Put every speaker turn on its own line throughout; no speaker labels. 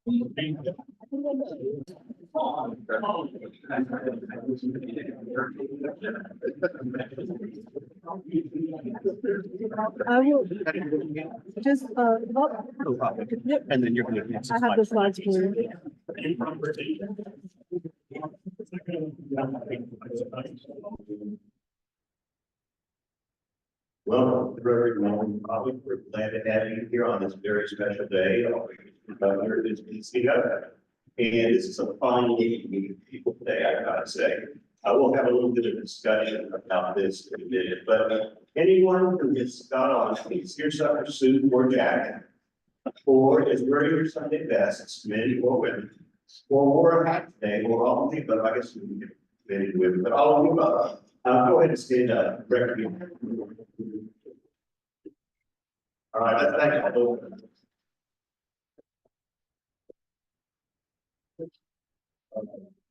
I will just
No problem.
yep.
And then you're going to.
I have the slides for you.
Welcome to Rotary College. We're glad to have you here on this very special day. Here is PCO. And this is a fine meeting of people today, I gotta say. I will have a little bit of discussion about this in a minute, but anyone who gets got on, please, here's our suit or jacket, or is wearing your Sunday best, men or women, or wore a hat today, or all of the above. I guess we can get men and women, but all of the above. Go ahead and stand up. All right, let's thank you.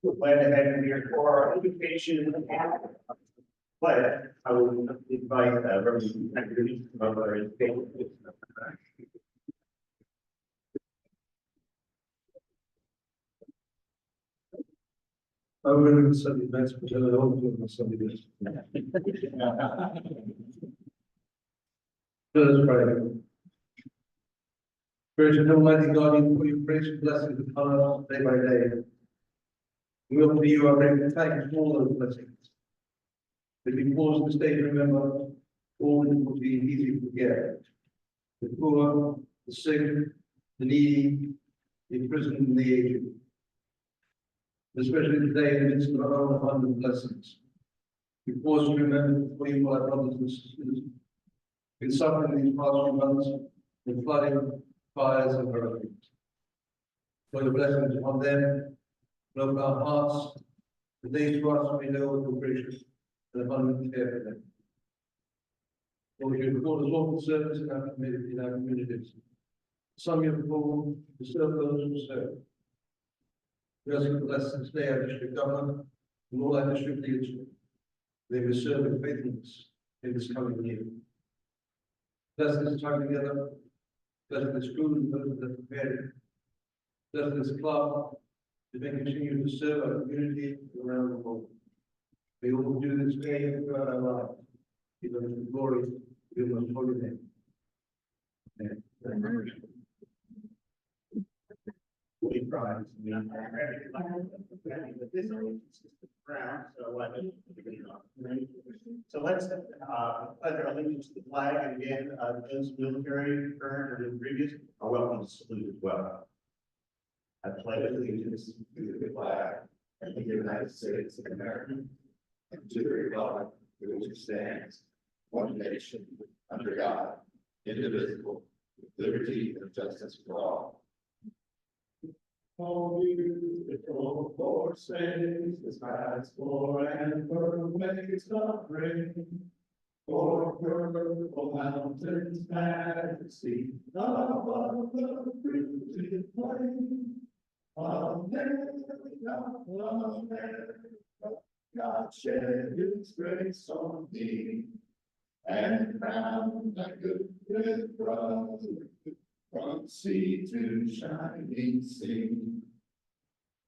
We're glad to have you here for our education. But I will invite Representative of our education.
I would have Sunday best, but then I don't do my Sunday best. Let us pray. Gracious Almighty God, in your grace and blessings upon us day by day. We offer you our grateful thanks for all those blessings. As we pause this day to remember all that would be easy to forget. The poor, the sick, the needy, the imprisoned, and the aged. Especially today in the midst of our own abundant blessings. We pause to remember before you, our brothers and sisters, been suffering these past few months with flooding, fires, and hurricanes. For your blessings upon them, and open our hearts, that they to us may know your gracious and abundant care for them. Lord, you have called us all to service in our communities. Some you have called to serve those who serve. We ask you to bless this day our district government and all our district leadership. They will serve with faithfulness in this coming year. Bless this time together. Bless this school and those that are prepared. Bless this club that may continue to serve our community around the world. We will do this day and throughout our lives. Give us the glory, give us holy name. Amen. Amen.
We prize. This is brown, so let's pledge our allegiance to the flag, and again, those military, current or previous, are welcome to salute as well. I pledge allegiance to the flag of the United States of America and to the republic for which it stands, one nation, under God, indivisible, with liberty and justice for all. All beautiful forces, the skies for and perfect suffering, for purple mountains majesty, above the fruited plain. America, God shed his grace on thee, and crowned thy good with brother. From sea to shining sea.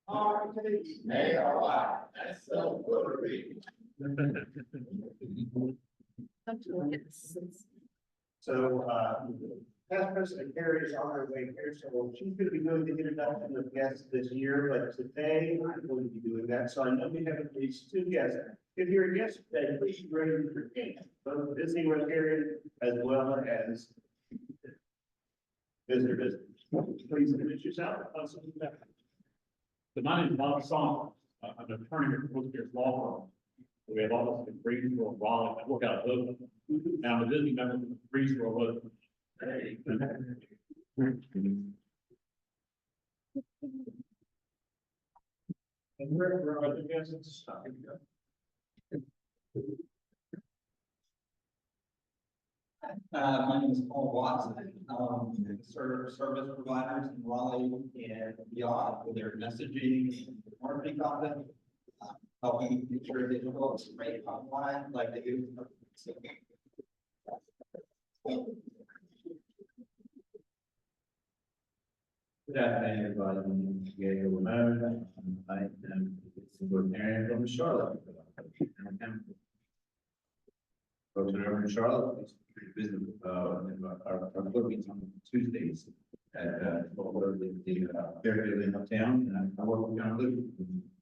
Our days may our life as self-glory. So, past President Carey is on her way here, so she's going to be doing the introduction of guests this year, but today I'm going to be doing that. So I know we have at least two guests. If you're a guest today, please raise your hand, both visiting Rotarian as well as visitors. Please introduce yourself.
So my name is Bob Song. I'm an attorney at Brooksmere Law Firm. We have offices in Greensboro, Raleigh. I work out of Oakland. And I'm a visiting member of Greensboro, Oakland. And where are the guests?
My name is Paul Watson. Serve service providers in Raleigh and beyond with their messaging and marketing content, helping make sure that folks rate online like they do.
Good afternoon, everybody. My name is Gabriel Ramon. I am a Rotarian from Charlotte. Folks that are over in Charlotte, please visit our board meetings on Tuesdays at the Fairfield uptown. And I work with John Luke,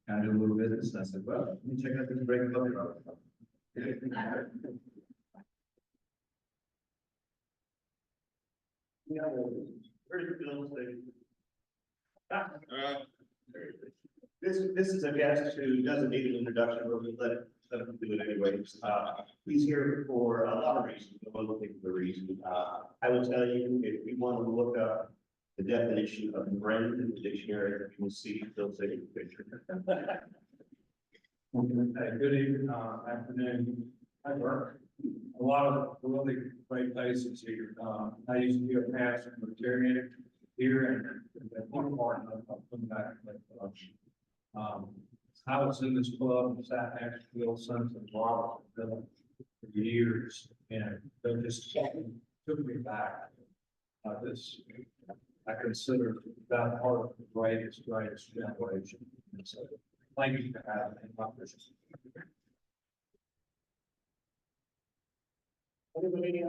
kind of do a little business. And I said, well, let me check out this great club.
Where's the bill station? This is a guest who doesn't need an introduction, but we let him do it anyways. He's here for a lot of reasons, but one particular reason. I will tell you, if you want to look up the definition of friend in the dictionary, you will see Bill Sagan's picture.
Good evening, afternoon. I work a lot of really great places here. I used to be a pastor in Rotarian here and at one part of come back. I was in this club, South Asheville, Sons of Barbara, for years, and they just took me back. This, I consider that part of the greatest generation. And so, thank you for having me. My pleasure.
Anybody?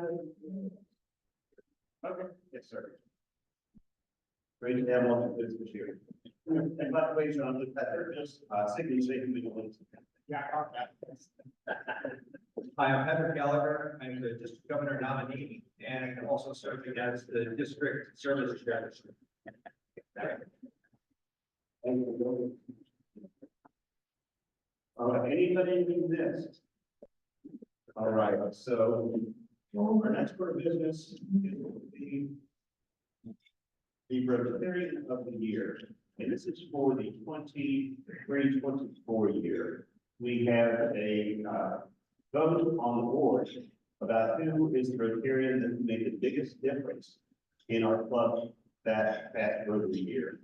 Okay, yes, sir. Great to have all the business here. And by the way, John, look, they're just, Signy, say who we want to. Yeah.
Hi, I'm Patrick Gallagher. I'm the district governor nominee, and I can also serve as the district service strategist.
All right, anybody need this? All right, so our next order of business is the Rotarian of the Year, and this is for the 23-24 year. We have a vote on the board about who is the Rotarian that made the biggest difference in our club that Rotary year.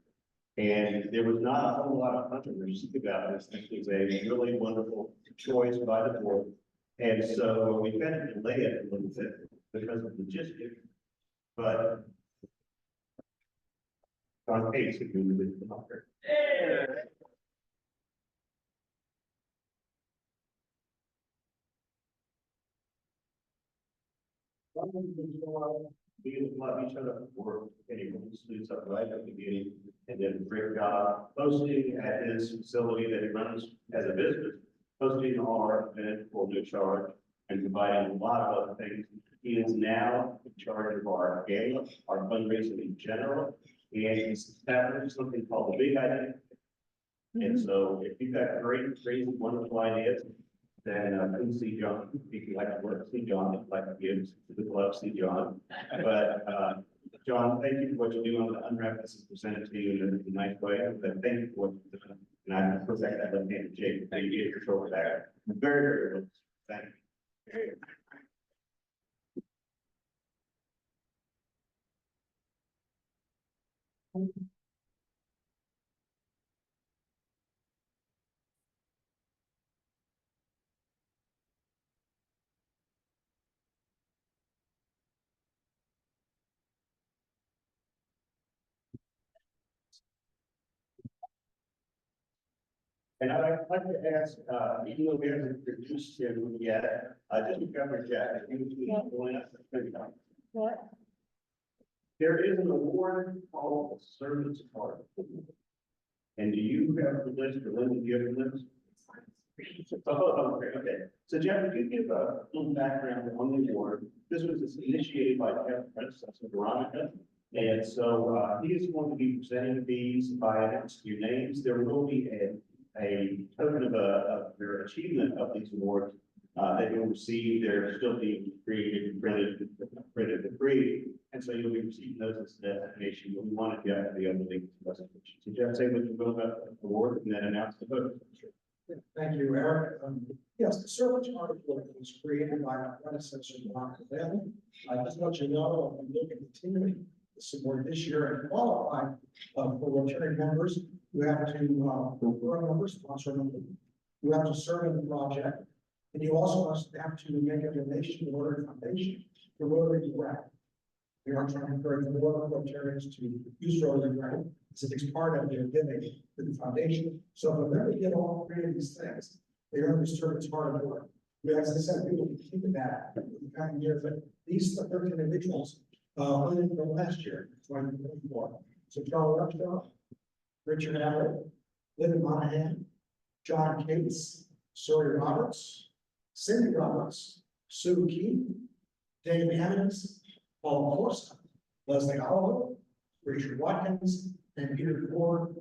And there was not a whole lot of controversy about this. This was a really wonderful choice by the board. And so we kind of delay it a little bit because of logistics, but on pace, if you would the longer. We love each other for anyone who sleeps up right at the beginning, and then a great job posting at his facility that he runs as a business, posting our event for no charge and providing a lot of other things. He is now in charge of our gala, our fundraising in general, and he's established something called the Big Idea. And so if you've got great, crazy, wonderful ideas, then come see John. If you like to work, see John. If you like to give to the club, see John. But John, thank you for what you do on the unwrap. This is presented to you in a nice way. But thank you for what you've done. And I protect that left-handed Jake. Thank you for your shoulder back. Very, very good. Thank you. And I'd like to ask, even though we haven't introduced him yet, just to cover Jack, if you would join us.
What?
There is an award called the Service Card. And do you have the list, or Linda, do you have the list? Oh, okay. So Jeff, would you give a little background on the award? This was initiated by Jeff's predecessor, Veronica. And so he is going to be presenting these by announcing your names. There will be a token of their achievement of these awards that you'll receive. They're still being created, printed for free. And so you'll be receiving those as a designation. We wanted to have the other link to us. So Jeff, say what you will about the award and then announce the vote.
Thank you, Eric. Yes, the service article was created by our predecessor, Ron Cavalli. I just want you to know, I'm looking continuing to support this year and qualify for Rotary members. You have to, for a member, sponsor a member. You have to serve in the project, and you also have to make a donation to Rotary Foundation for Rotary Direct. We are trying to encourage more Rotarians to use Rotary Grant, because it's part of their giving to the foundation. So if we really get all three of these things, they understand it's hard work. We, as I said, we will be keeping that in the coming years, but these 13 individuals, learning from last year, 2024. So Charlie Upshaw, Richard Allen, Lyndon Monahan, John Cates, Sawyer Roberts, Cindy Roberts, Sue Key, Dave Hammonds, Paul Forst, Leslie Oliver, Richard Watkins, and Peter Ford.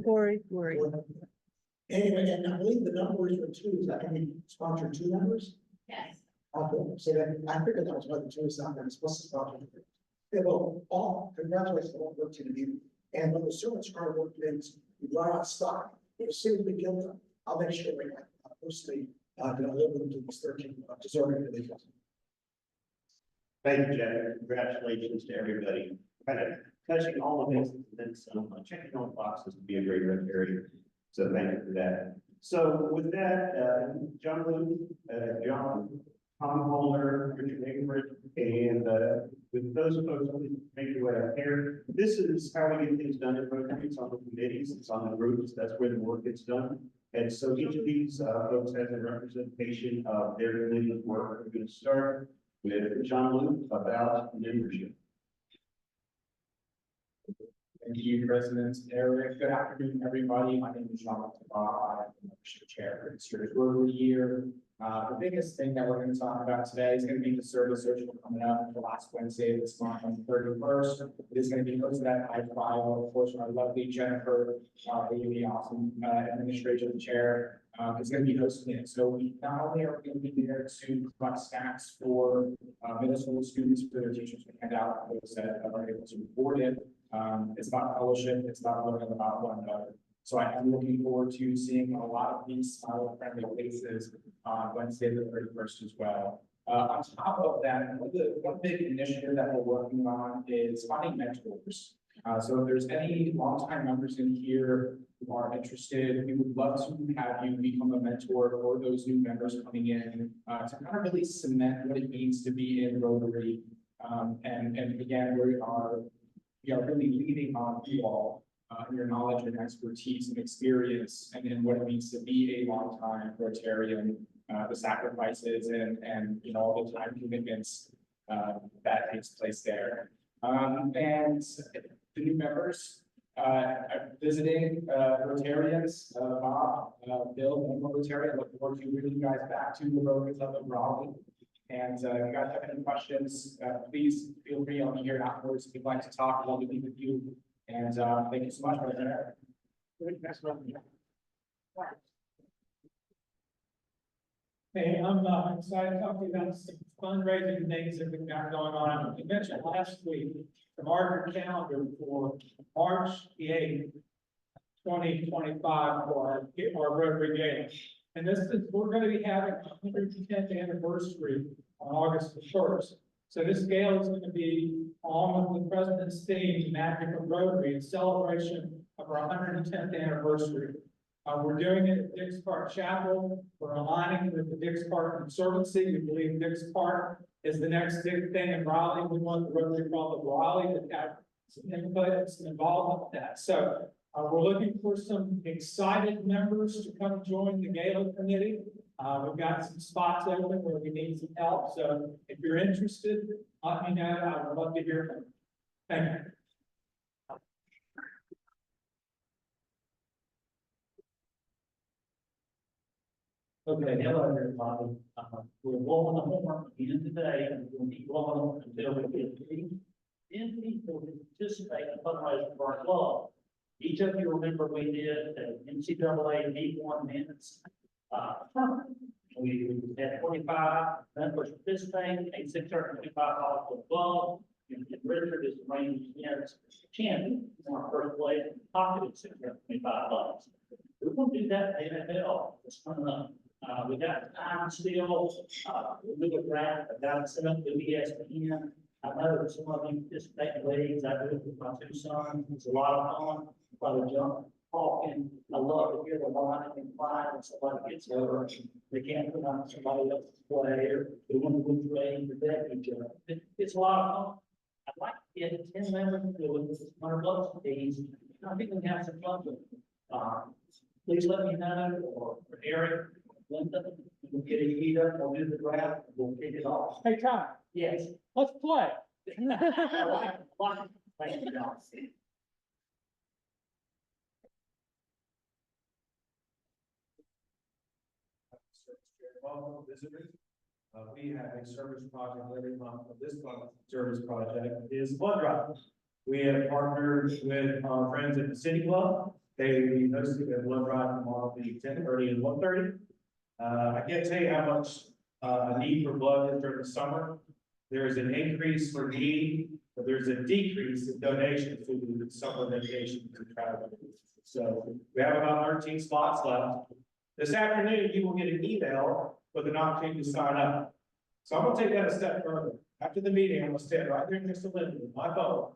Gory.
Anyway, and I believe the numbers are two, is that any sponsored two numbers?
Yes.
Okay, so then I figured that was what the two is not, it's supposed to sponsor. Yeah, well, all, congratulations on work to you. And when the servants hard work things, we run out of stock. As soon as we get them, I'll make sure we mostly deliver them to these 13 deserving individuals.
Thank you, Jack. Congratulations to everybody. Kind of touching all of this, and then some, checking all the boxes to be a great Rotary. So thank you for that. So with that, John Luke, John, Tom Holder, Richard Hagenbridge, and with those folks, please make your way up here. This is how we get things done at Rotary. It's on the committees, it's on the groups. That's where the work gets done. And so each of these folks has a representation of their committee's work. We're going to start with John Luke about membership.
Thank you, President Eric. Good afternoon, everybody. My name is John Luke. I'm the membership chair for this year's Rotary year. The biggest thing that we're going to talk about today is going to be the service social coming up the last Wednesday of this month on the 31st. It is going to be hosted at I-5. Of course, our lovely Jennifer, the awesome administration chair, is going to be hosting it. So we not only are we going to be there to collect snacks for middle school students for their teachers to hand out those that are able to report it. It's about fellowship. It's about learning about one another. So I am looking forward to seeing a lot of these smile friendly faces on Wednesday, the 31st as well. On top of that, one big initiative that we're working on is finding mentors. So if there's any longtime members in here who are interested, we would love to have you become a mentor for those new members coming in to kind of really cement what it means to be in Rotary. And again, we are really leaning on you all. Your knowledge and expertise and experience, and then what it means to be a longtime Rotarian, the sacrifices and all the time commitments that takes place there. And the new members visiting Rotarians, Bob, Bill, and Rotarian. I look forward to bringing you guys back to the Rotary Club of Raleigh. And if you guys have any questions, please feel free. I'll be here afterwards if you'd like to talk. I'd love to meet with you. And thank you so much, President Eric.
Hey, I'm excited to talk to you about some fundraising things that we've got going on. I mentioned last week the market calendar for March the 8th, 2025 for our Rotary Gala. And this is, we're going to be having our 110th anniversary on August the 1st. So this gala is going to be on with the President's theme, Magic of Rotary, in celebration of our 110th anniversary. We're doing it at Dix Park Chapel. We're aligning with the Dix Park Conservancy. We believe Dix Park is the next big thing in Raleigh. We want the Rotary Club of Raleigh to have some input, some involvement with that. So we're looking for some excited members to come join the gala committee. We've got some spots open where we need some help. So if you're interested, let me know. I would love to hear from you. Thank you.
Okay, hello everybody. We're rolling the homework again today, and we'll keep rolling until we get 10 people to participate in fundraising for our club. Each of you remember we did an NCAA D1 minutes. We had 25 members participating, $625 for the club. And Richard is the reigning champion in our first place, pocketed $625. We're going to do that in the NFL. It's coming up. We got time still. We'll do a draft. I've got it set up with ESPN. I know that some of you participate in leagues. I do it with my two sons. It's a lot of fun. A lot of jump, talking. I love to hear the line and fly when somebody gets over. They can't put on somebody else's play or they want to win trade or bet each other. It's a lot of fun. get 10 members to do it, it's $100 a piece. I think we can have some fun with it. Please let me know, or Eric, Linda, we'll get a heat up, we'll do the draft, we'll kick it off.
Hey, Tom,
Yes.
let's play.
Thank you, John.
Welcome, visitors. We have a service project every month. This month's service project is blood drive. We have partnered with our friends at the City Club. They will be hosting a blood drive tomorrow between 10:30 and 1:30. I can't tell you how much a need for blood is during the summer. There is an increase for need, but there's a decrease in donations to the supplementation to travel. So we have about 13 spots left. This afternoon, you will get an email with an opportunity to sign up. So I'm gonna take that a step further. After the meeting, I'm gonna stand right there next to Linda with my phone.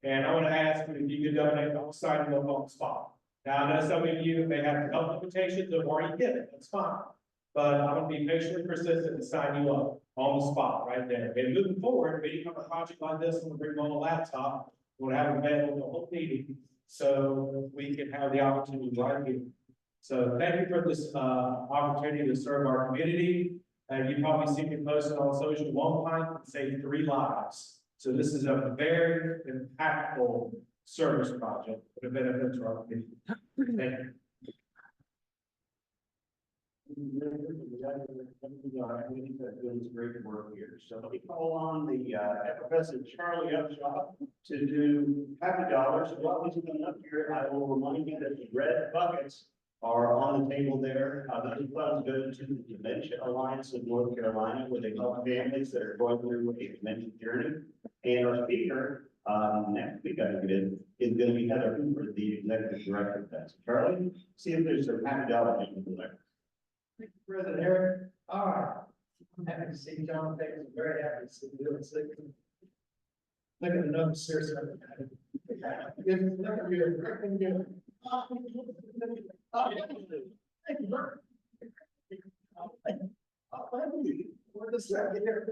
And I'm gonna ask you if you can donate, I'm gonna sign you up on the spot. Now, I know some of you may have health limitations that have already given it, that's fine. But I'm gonna be patiently persistent and sign you up on the spot right there. And moving forward, if you have a project like this, I'm gonna bring on a laptop, we'll have it available the whole meeting. So we can have the opportunity right here. So thank you for this opportunity to serve our community. And you probably see me posted on social, one pint can save 3 lives. So this is a very impactful service project for the benefit to our community. Thank you.
Great work here. So let me call on the President Charlie Upshaw to do happy dollars. While he's coming up here, I will remind you that the red buckets are on the table there. Those funds go to the Dementia Alliance of North Carolina, where they help families that are going through a dementia journey. And our speaker, next week, I think is going to be Heather Hoover, the executive director of that. So Charlie, see if there's some happy dollars you can collect.
Thank you, President Eric. All right. I'm happy to see John. Thank you. Very happy to see you. It's like, look at the numbers, seriously. Look at you. Look at you. Thank you, Bert. We're just trying to get here.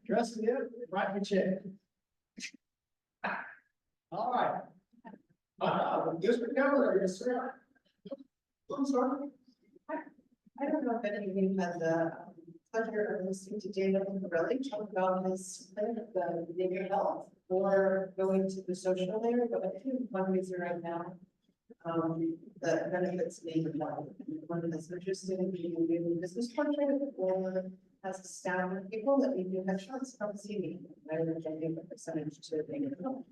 Dress me up, write me check. All right. District Governor, yes, sir. I'm sorry.
I don't know if any of you had the pleasure of listening to David Raleigh talk about his the behavioral health or going to the social there, but I think one reason right now. The benefits of being health. One that's interested in being a new business partner or has a staff of people that we do have shots from CV. I would give a percentage to being a health.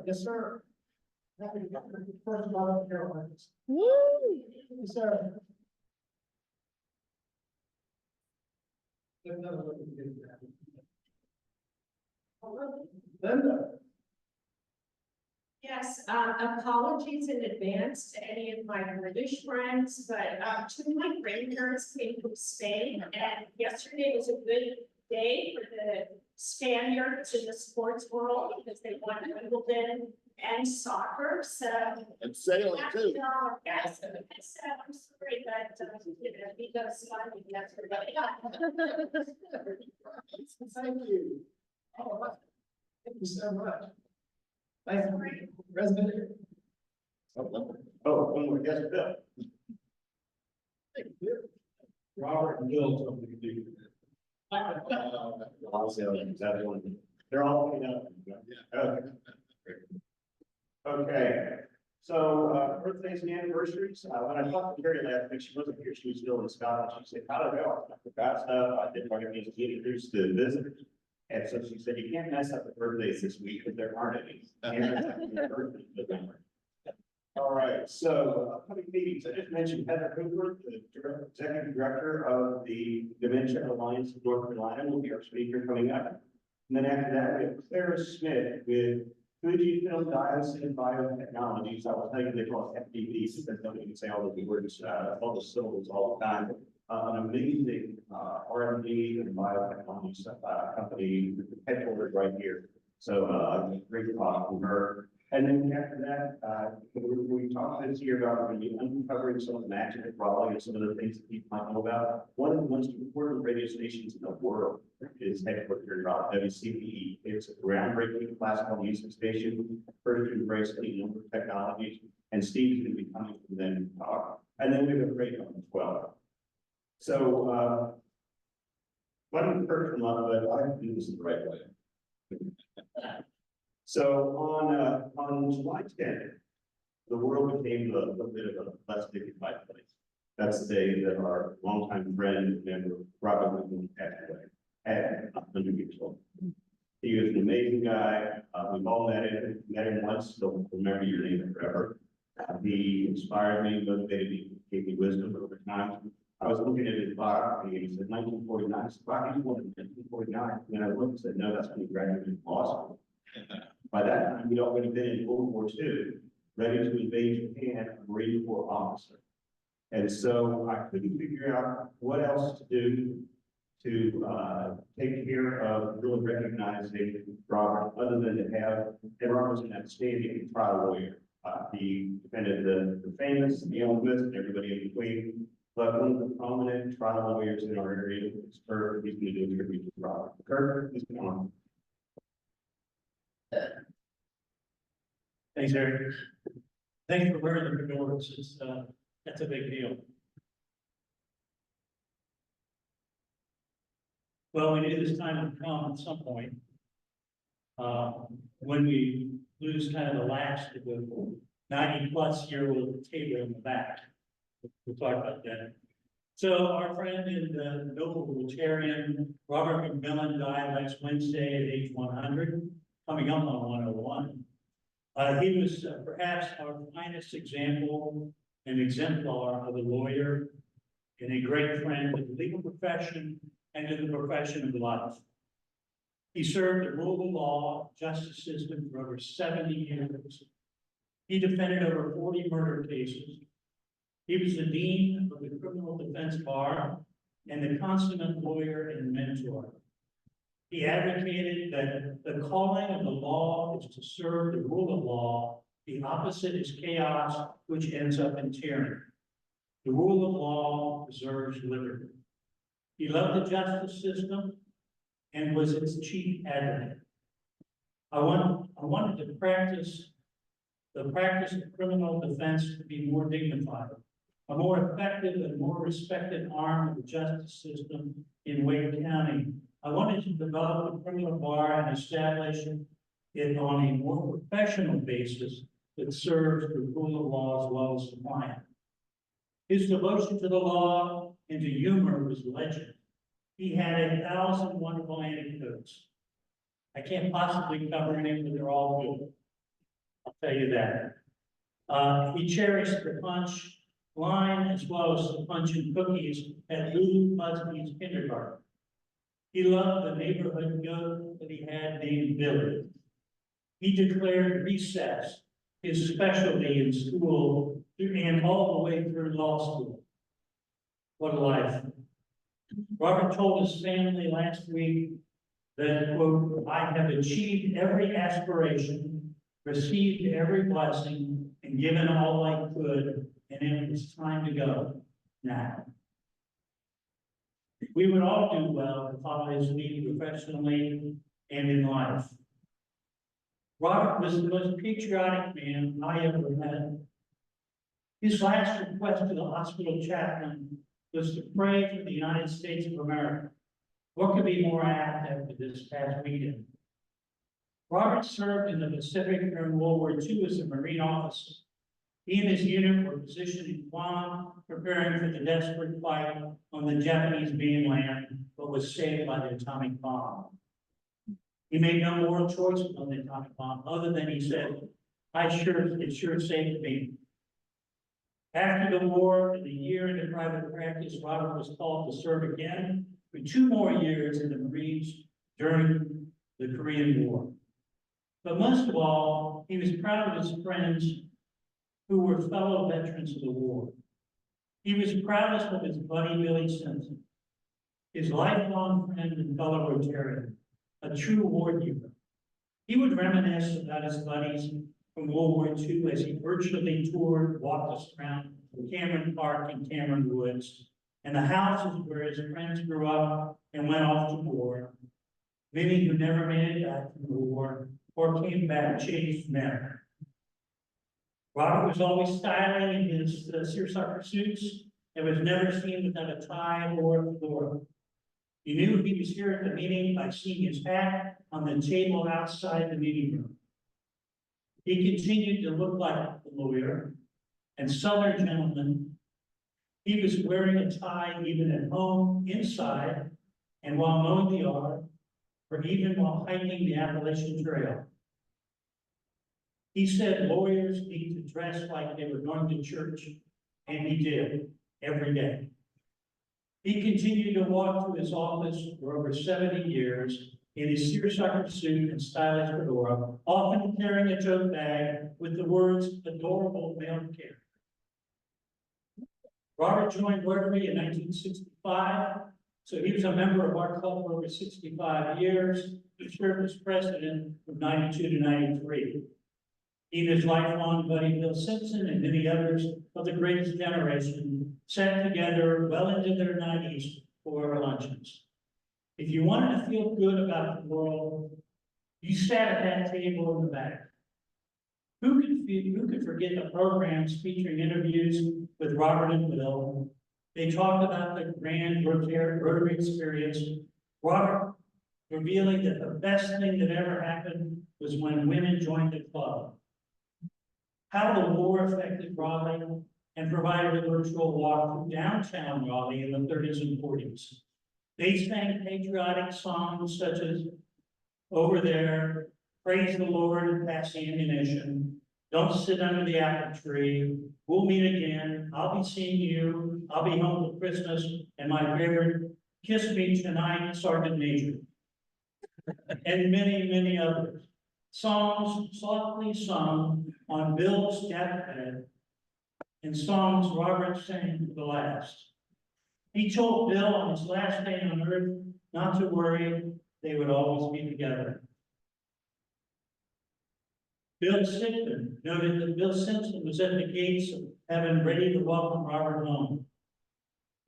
Yes, sir. First of all, Carolinas. Yes, sir. Linda.
Yes, apologies in advance to any of my British friends, but two of my grandparents came from Spain, and yesterday was a good day for the Spaniards in the sports world because they won Wimbledon and soccer. So
And sailing too.
yes, I'm sorry that we got slightly yesterday.
Thank you. All right. Thank you so much. Thank you, President.
Oh, one more, yes, Bill.
Thank you.
Robert and Bill told me to do
They're all coming up. Okay. Okay, so, birthdays and anniversaries, when I talked to Carrie last week, she wasn't here, she was still in Scotland, she said, how did I go? I forgot stuff, I didn't want to get introduced to visitors. And so she said, you can't mess up the birthdays this week, because there aren't any. All right, so upcoming meetings, I just mentioned Heather Hoover, the executive director of the Dementia Alliance of North Carolina, will be our speaker coming up. And then after that, we have Clara Smith with Fujifilm Diosynth Biotechnologies. I will tell you, they call it FDB, because nobody can say all the words, all the syllables all the time. An amazing R&D and biotechnology company headquartered right here. So great to talk to her. And then after that, we talked this year about maybe uncovering some of the magic of Raleigh and some of the things that people might know about. One of the most important radio stations in the world is headquartered here in Raleigh, WCPE. It's a groundbreaking classical music station, first to embrace any number of technologies, and Steve's going to be coming from them to talk. And then we have a radio as well. So, one of the perks from but I do this the right way. So on July 10th, the world became a bit of a less dignified place. That's the day that our longtime friend and member Robert Whitman passed away at 100 years old. He was an amazing guy. We've all met him once, so remember your name forever. He inspired me, motivated me, gave me wisdom over time. I was looking at his biography and he said 1949. I said, "Rocky, you born in 1949?" And I looked and said, "No, that's when he graduated from law school." By that time, he'd already been in World War II, ready to invade Japan, a Marine Corps officer. And so I couldn't figure out what else to do to take care of really recognizing Robert, other than to have Robert was an outstanding trial lawyer. He defended the famous, the infamous, and everybody in between. But one of the prominent trial lawyers in our area is Kurt. He's going to do a tribute to Robert. Kurt, please come on.
Thanks, Eric. Thanks for wearing the fedoras. That's a big deal. Well, we knew this time would come at some point. When we lose kind of the last of the 90-plus-year-old table in the back. We'll talk about that. So our friend and the noble Rotarian Robert McMillan died last Wednesday at age 100, coming up on 101. He was perhaps our finest example and exemplar of a lawyer and a great friend of the legal profession and of the profession of life. He served the rule of law, justice system for over 70 years. He defended over 40 murder cases. He was the dean of the criminal defense bar and the consummate lawyer and mentor. He advocated that the calling of the law is to serve the rule of law. The opposite is chaos, which ends up in tyranny. The rule of law preserves liberty. He loved the justice system and was its chief advocate. I wanted to practice of criminal defense to be more dignified, a more effective and more respected arm of the justice system in Wake County. I wanted to develop the criminal bar and establish it on a more professional basis that serves the rule of law as well as the client. His devotion to the law and to humor was legend. He had 1,000 wonderful anecdotes. I can't possibly cover any, but they're all good. I'll tell you that. He cherished the punch line as well as the punch and cookies at Lou Busby's kindergarten. He loved the neighborhood goat that he had named Billy. He declared recess his specialty in school and all the way through law school. What a life. Robert told his family last week that, quote, "I have achieved every aspiration, received every blessing, and given all I could, and it was time to go now." We would all do well to follow his lead professionally and in life. Robert was the most patriotic man I ever met. His last request to the hospital chaplain was to pray for the United States of America. What could be more apt after this past weekend? Robert served in the Pacific during World War II as a Marine officer. He and his unit were positioned in Guam, preparing for the desperate fight on the Japanese mainland, but was saved by the atomic bomb. He made no moral choice on the atomic bomb, other than he said, "It sure saved me." After the war, and a year into private practice, Robert was called to serve again for 2 more years in the Marines during the Korean War. But most of all, he was proud of his friends who were fellow veterans of the war. He was proudest of his buddy Billy Simpson, his lifelong friend and fellow Rotarian, a true war hero. He would reminisce about his buddies from World War II as he virtually toured, walked us around Cameron Park and Cameron Woods, and the houses where his friends grew up and went off to war. Many who never made it back from the war or came back changed never. Robert was always styling in his seersucker suits and was never seen without a tie or a fedora. You knew he was here at the meeting by seeing his hat on the table outside the meeting room. He continued to look like a lawyer and Southern gentleman. He was wearing a tie even at home, inside, and while mowing the yard, or even while hiking the Appalachian Trail. He said lawyers need to dress like they were going to church, and he did, every day. He continued to walk through his office for over 70 years in his seersucker suit and stylish fedora, often carrying a tote bag with the words adorable mailed care. Robert joined Rotary in 1965, so he was a member of our club for over 65 years. He served as president from 92 to 93. He and his lifelong buddy Bill Simpson and many others of the greatest generation sat together well into their 90s for our luncheons. If you wanted to feel good about the world, you sat at that table in the back. Who could forget the programs featuring interviews with Robert and Bill? They talked about the grand Rotary experience. Robert revealing that the best thing that ever happened was when women joined the club. How the war affected Raleigh and provided a virtual walk through downtown Raleigh in the 30s and 40s. They sang patriotic songs such as Over There, Praise the Lord and Pass the Ammunition, Don't Sit Under the Apple Tree, We'll Meet Again, I'll Be Seeing You, I'll Be Home for Christmas, and my favorite, Kiss Me Tonight, Sergeant Major. And many, many others. Songs softly sung on Bill's deathbed, and songs Robert sang to the last. He told Bill on his last day on earth not to worry, they would always be together. Bill Simpson noted that Bill Simpson was at the gates of heaven ready to welcome Robert home.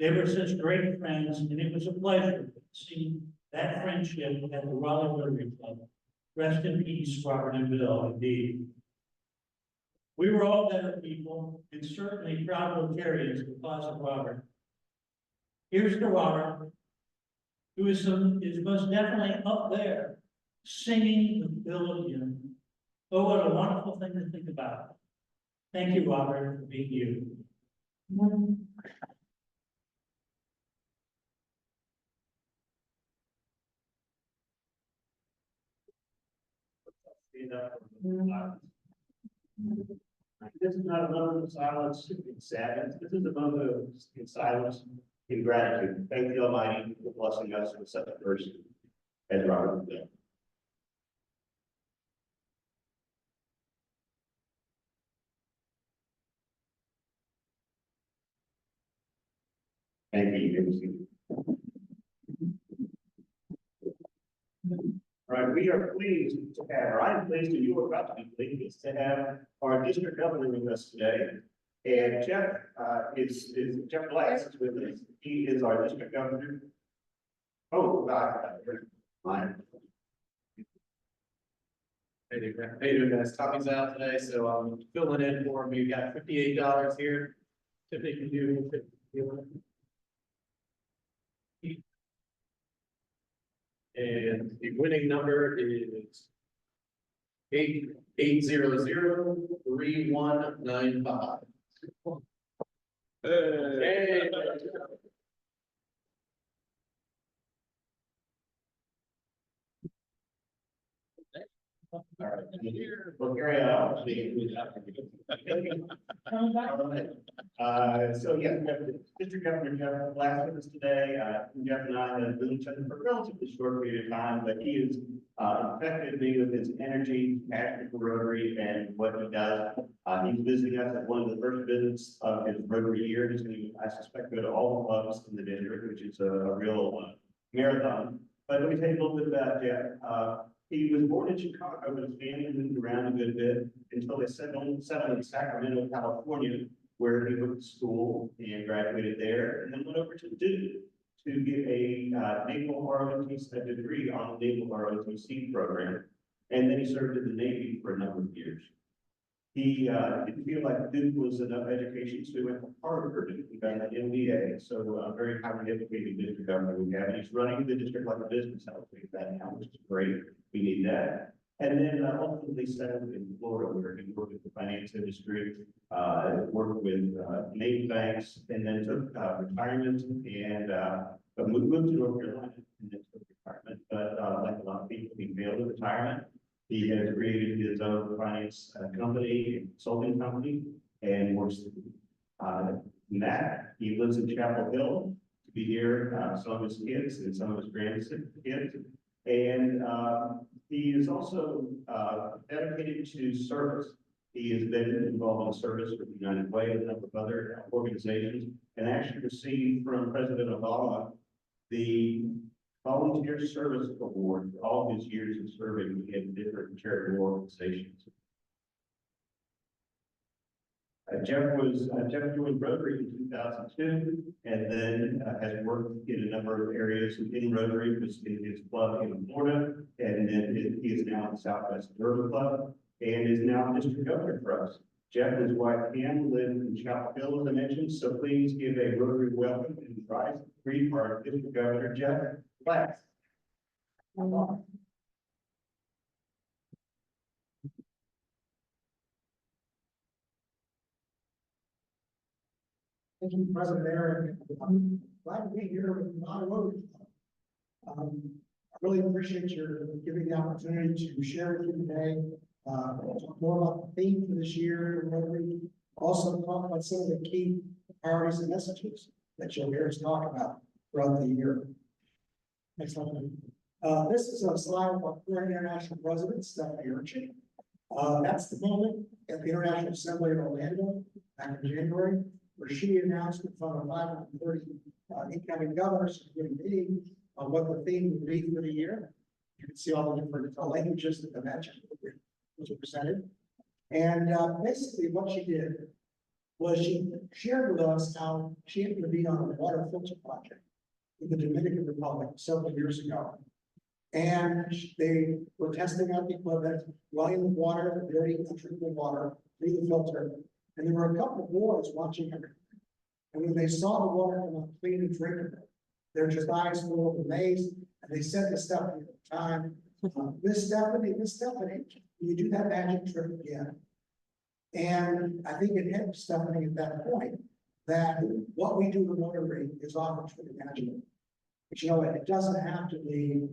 They were such great friends, and it was a pleasure to see that friendship at the Raleigh Rotary Club. Rest in peace, Robert and Bill, indeed. We were all better people, and certainly proud Rotarians because of Robert. Here's to Robert, who is most definitely up there, singing with Bill again. Oh, what a wonderful thing to think about. Thank you, Robert, for being you.
This is not a moment of silence in sadness. This is a moment in silence in gratitude. Thank the Almighty for blessing us with such a person as Robert Bill. Thank you. All right, we are pleased to have, or I'm pleased, and you are about to be pleased to have our district governor with us today. And Jeff is Jeff Blass is with us. He is our district governor. Oh, mine.
Hey there, guys. Tommy's out today, so I'm filling in for him. We got $58 here. Tiffany can do it. And the winning number is 800-3195. Hey.
All right. Well, here I am. So yeah, we have the district governor Jeff Blass with us today. Jeff and I have known each other for a relatively short period of time, but he has affected me with his energy, passion for Rotary, and what he does. He's visiting us at one of the first visits of his Rotary year. He's going to, I suspect, go to all the clubs in the district, which is a real marathon. But let me tell you a little bit about Jeff. He was born in Chicago, but his family moved around a good bit until they settled in Sacramento, California, where he went to school and graduated there, and then went over to Duke to get a naval ROTC degree on the naval ROTC program. And then he served in the Navy for a number of years. He didn't feel like Duke was enough education, so he went to Harvard and he got an MBA. So a very highly educated district governor we have, and he's running the district like a business. I'll take that now, which is great. We need that. And then ultimately settled in Florida, where he worked with the finance industry, worked with Navy banks, and then took retirement and moved to North Carolina and then took retirement. But like a lot of people, he failed at retirement. He has created his own finance company, and consulting company, and works in that. He lives in Chapel Hill to be here, some of his kids and some of his grandkids. And he is also dedicated to service. He has been involved in service with the United Way and a number of other organizations, and actually received from President Obama the Volunteer Service Award for all his years of serving in different charitable organizations. Jeff joined Rotary in 2002, and then has worked in a number of areas in Rotary, was in his club in Florida, and then he is now in the Southwest Urban Club, and is now district governor for us. Jeff and his wife Pam live in Chapel Hill, as I mentioned, so please give a Rotary welcome and rise to greet our district governor, Jeff Blass.
Thank you, President Aaron. I'm glad to be here with my Rotary Club. I really appreciate your giving the opportunity to share with you today. Talk more about the theme for this year, Rotary. Also talk about some of the key priorities and messages that you'll hear us talk about throughout the year. Next slide. This is a slide of our current international president, Stephanie Urchin. That's the moment at the International Assembly in Orlando back in January, where she announced in front of 530 incoming governors, including me, on what the theme would be for the year. You can see all the different languages that the match was presented. And basically what she did was she shared with us how she intervened on a water filter project in the Dominican Republic several years ago. And they were testing out the equipment, running the water, very untreatable water through the filter. And there were a couple of boys watching everything. And when they saw the water come out clean and drinkable, their just eyes full of amaze. And they said to Stephanie at the time, Miss Stephanie, will you do that magic trick again? And I think it hit Stephanie at that point that what we do in Rotary is often truly magical. But you know, it doesn't have to be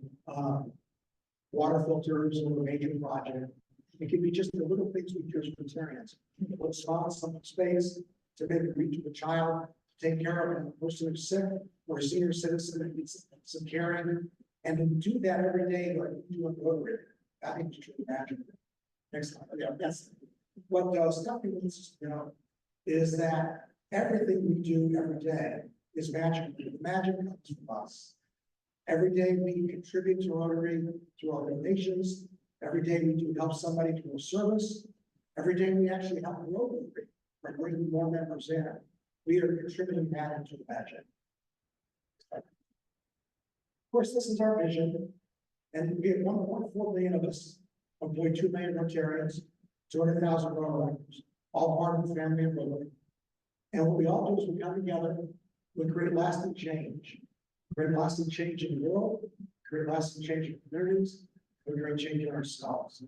water filters or a major project. It can be just the little things we do as Rotarians. Put some space to maybe reach a child, to take care of a person who's sick, or a senior citizen that needs some caring, and to do that every day like we do in Rotary. I think it's truly magical. Next slide. Yeah, that's what Stephanie wants to know is that everything we do every day is magical. The magic comes from us. Every day we contribute to Rotary through our donations. Every day we do help somebody to a service. Every day we actually help Rotary by bringing more members in. We are contributing that into the magic. Of course, this is our vision. And we have 1.4 billion of us, 1.2 million Rotarians, 200,000 Rotaractors, all part of the family of Rotary. And what we all do is we come together, we create lasting change. Create lasting change in the world, create lasting change in communities, we create change in ourselves.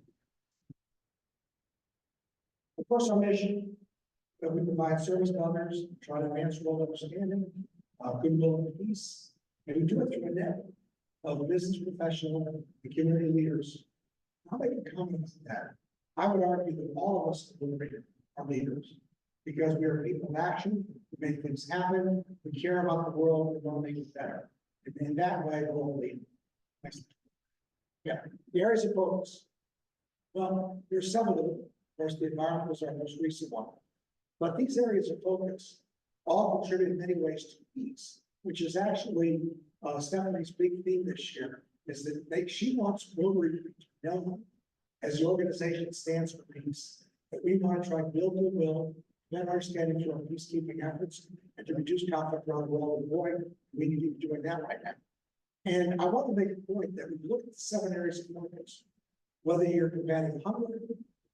Of course, our mission that we provide service to others, try to advance world understanding, goodwill and peace, and we do it through a net of business professional and community leaders. How they can comment on that? I would argue that all of us are leaders because we are people of action, we make things happen, we care about the world, we want to make it better. And in that way, we'll lead. Next. Yeah, the areas of focus. Well, there's some of them. Of course, the environment was our most recent one. But these areas of focus all contribute in many ways to peace, which is actually Stephanie's big theme this year, is that she wants Rotary to be known as the organization that stands for peace. That we want to try to build goodwill, then understanding through our peacekeeping efforts, and to reduce conflict around the world. And boy, we need to be doing that right now. And I want to make a point that we look at the 7 areas of focus, whether you're combating hunger,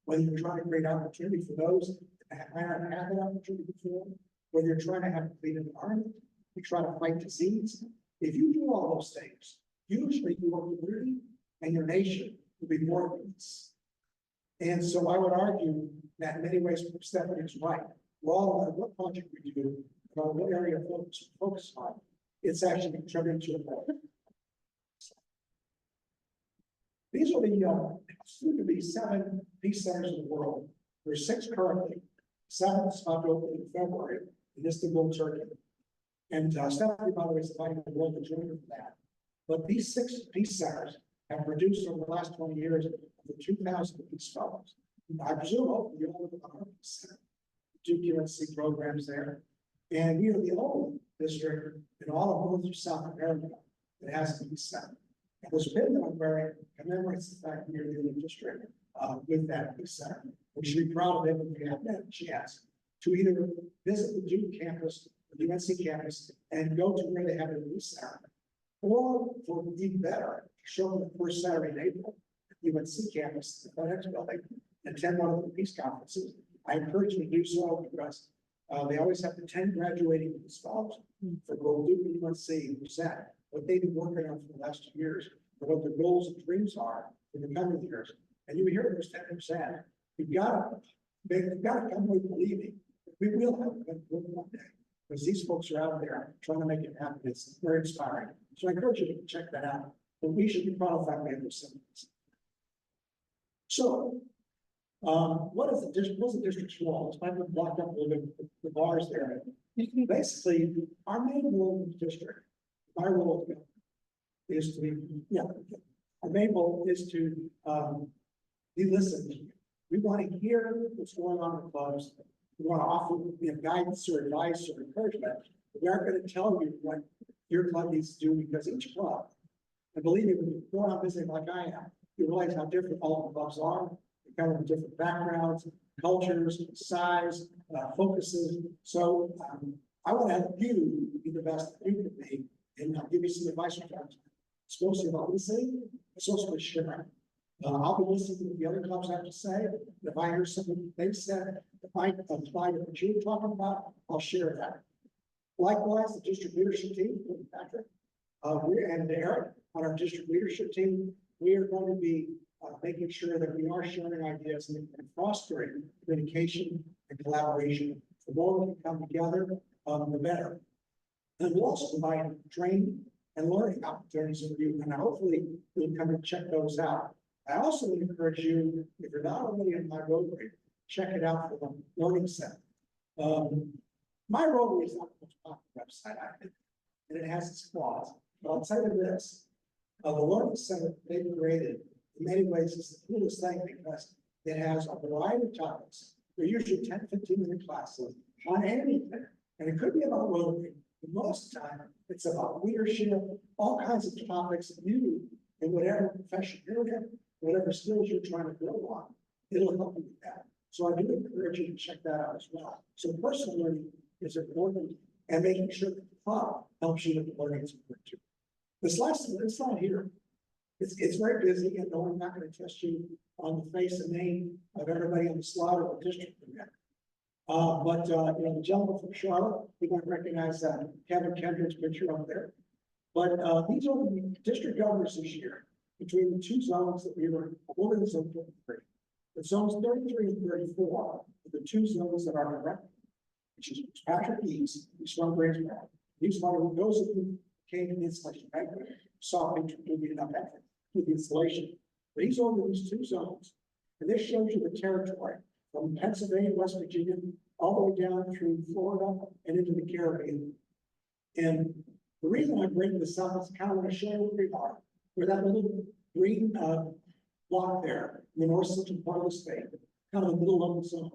whether you're trying to create opportunity for those that haven't had that opportunity before, whether you're trying to have a clean environment, you try to fight disease. If you do all those things, usually your community and your nation will be more at peace. And so I would argue that in many ways, Stephanie is right. We're all about what project we do, about what area of focus on. It's actually contributing to the board. These are the soon to be 7 peace centers in the world. There's 6 currently. 7 is about to open in February in Istanbul, Turkey. And Stephanie, by the way, is inviting the world to join for that. But these 6 peace centers have produced over the last 20 years over 2,000 peace fellows. I presume you all live in our peace center. Do UNC programs there. And we are the only district in all of North or South America that has a peace center. And this pin that I'm wearing commemorates the fact that we're the only district with that peace center. We should be proud of it if we have that chance to either visit the Duke campus, the UNC campus, and go to where they have a peace center. Or for even better, show them the first Saturday in April at the UNC campus, the FedEx building, and attend one of the peace conferences. I encourage you to do so because they always have the 10 graduating peace fellows for both Duke and UNC present what they've been working on for the last 2 years, and what their goals and dreams are in the coming years. And you hear those 10%. You've got to come away believing that we will have a good one day. Because these folks are out there trying to make it happen. It's very inspiring. So I encourage you to check that out. But we should be proud of that we have those systems. So, what is the district? What's the district's role? It's might be blocked up a little bit, the bars there. Basically, our main role in the district, my role is to be, our main role is to be listened. We want to hear what's going on in the clubs. We want to offer guidance or advice or encouragement. We aren't going to tell you what your club needs to do because each club, and believe me, when you go out visiting like I am, you realize how different all the clubs are. They come with different backgrounds, cultures, size, focuses. So I want to help you be the best that you can be, and I'll give you some advice from time. It's mostly about listening. It's also about sharing. I'll be listening to what the other clubs have to say. If I hear something they said, if I apply to what you're talking about, I'll share that. Likewise, the district leadership team, Patrick, and Eric on our district leadership team, we are going to be making sure that we are sharing ideas and fostering communication and collaboration. The more we can come together, the better. And we'll also provide training and learning opportunities for you, and hopefully you'll come and check those out. I also would encourage you, if you're not already in my Rotary, check it out for the Learning Center. My Rotary is not the most popular website, I think, and it has its flaws. But I'll tell you this, the Learning Center they've created in many ways is the coolest thing because it has a variety of topics. They're usually 10, 15-minute classes on anything, and it could be about Rotary. But most of the time, it's about leadership, all kinds of topics that you, in whatever profession you're in, whatever skills you're trying to build on, it'll help you with that. So I do encourage you to check that out as well. So personal learning is important, and making sure that the club helps you with the learning is important too. This last one, it's not here. It's very busy, and no, I'm not going to test you on the face and name of everybody on the slide or the district event. But the gentleman from Charlotte, we might recognize Kevin Kendrick's picture up there. But these are the district governors this year between the 2 zones that we were in zone 33. The zones 33 and 34 are the 2 zones that are direct, which is Patrick East, who's from Greensboro. He's one of those who came in the installation banquet, saw him doing enough effort with the installation. But he's over these 2 zones. And this shows you the territory from Pennsylvania, West Virginia, all the way down through Florida and into the Caribbean. And the reason I bring this up is kind of want to show you where we are. Where that little green block there in the north central part of the state, kind of the middle of the zone.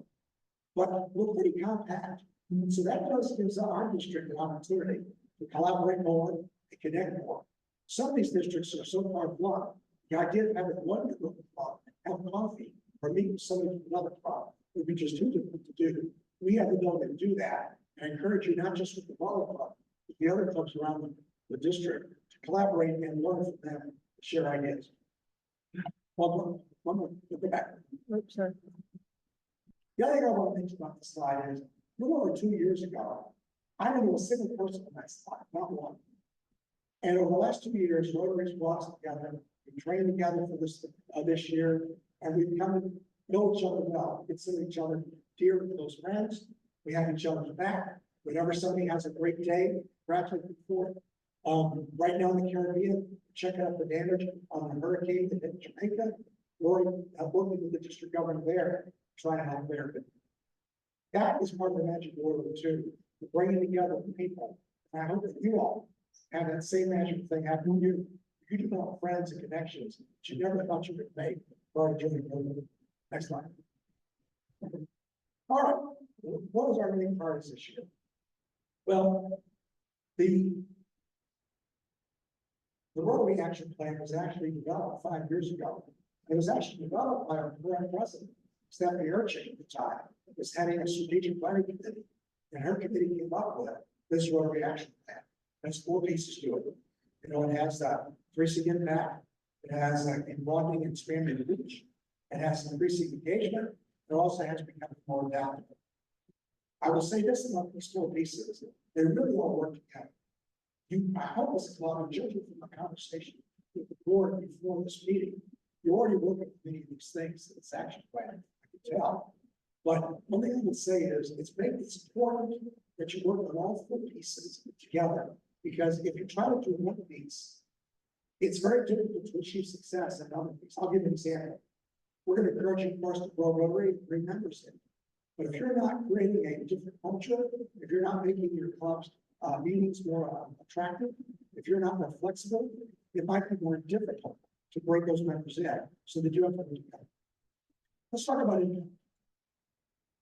But we're pretty compact. So that gives our district an opportunity to collaborate more, to connect more. Some of these districts are so far flung. The idea of having one group have coffee or meet with somebody from another club would be just too difficult to do. We have the ability to do that. I encourage you, not just with the Raleigh club, but the other clubs around the district, to collaborate and learn from them, share ideas. One more, go back.
Oops, sorry.
The other thing I want to mention about the slide is, a little over 2 years ago, I didn't know a single person on that slide, not one. And over the last 2 years, Rotary's Blass together, we trained together for this year, and we've come to know each other well, consider each other dear and close friends. We have each other's back. Whenever somebody has a great day, perhaps like before, right now in the Caribbean, check out the damage on the hurricane that hit Jamaica, or working with the district governor there, trying to help there. That is part of the magic word too, bringing together the people. And I hope that you all have that same magic thing happen to you. You develop friends and connections that you never thought you could make prior to joining Rotary. Next slide. All right, what was our main priorities this year? Well, the Rotary Action Plan was actually developed 5 years ago. It was actually developed by our current president, Stephanie Urchin, at the time, was heading a strategic planning committee. And her committee came up with this Rotary Action Plan. There's 4 pieces to it. You know, it has increasing impact, it has broadening and expanding reach, it has increasing engagement, it also has become more adaptable. I will say this about these 4 pieces, they really all work together. I hope this is a lot of judgment from a conversation with the board before this meeting. You're already working with many of these things in this action plan, I can tell. But one thing I would say is it's important that you work on all 4 pieces together, because if you try to do one piece, it's very difficult to achieve success in other things. I'll give you an example. We're going to encourage you, of course, to grow Rotary and bring members in. But if you're not creating a different culture, if you're not making your club's meetings more attractive, if you're not more flexible, it might be more difficult to bring those members in, so that you have to do that. Let's talk about impact.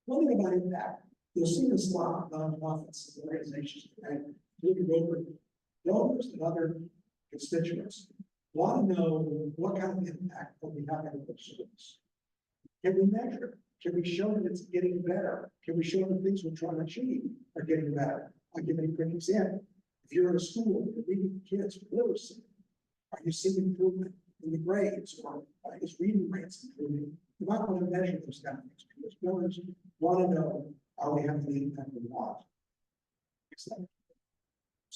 One thing about impact, you'll see this a lot of nonprofits and organizations today, including Rotary donors and other constituents, want to know what kind of impact will we have in the service. Can we measure it? Can we show that it's getting better? Can we show that things we're trying to achieve are getting better? I'll give you a quick example. If you're in a school, you're reading to kids for literacy, are you seeing improvement in the grades, or is reading rates improving? You might want to measure those kind of things, because donors want to know, are we having the impact we want? So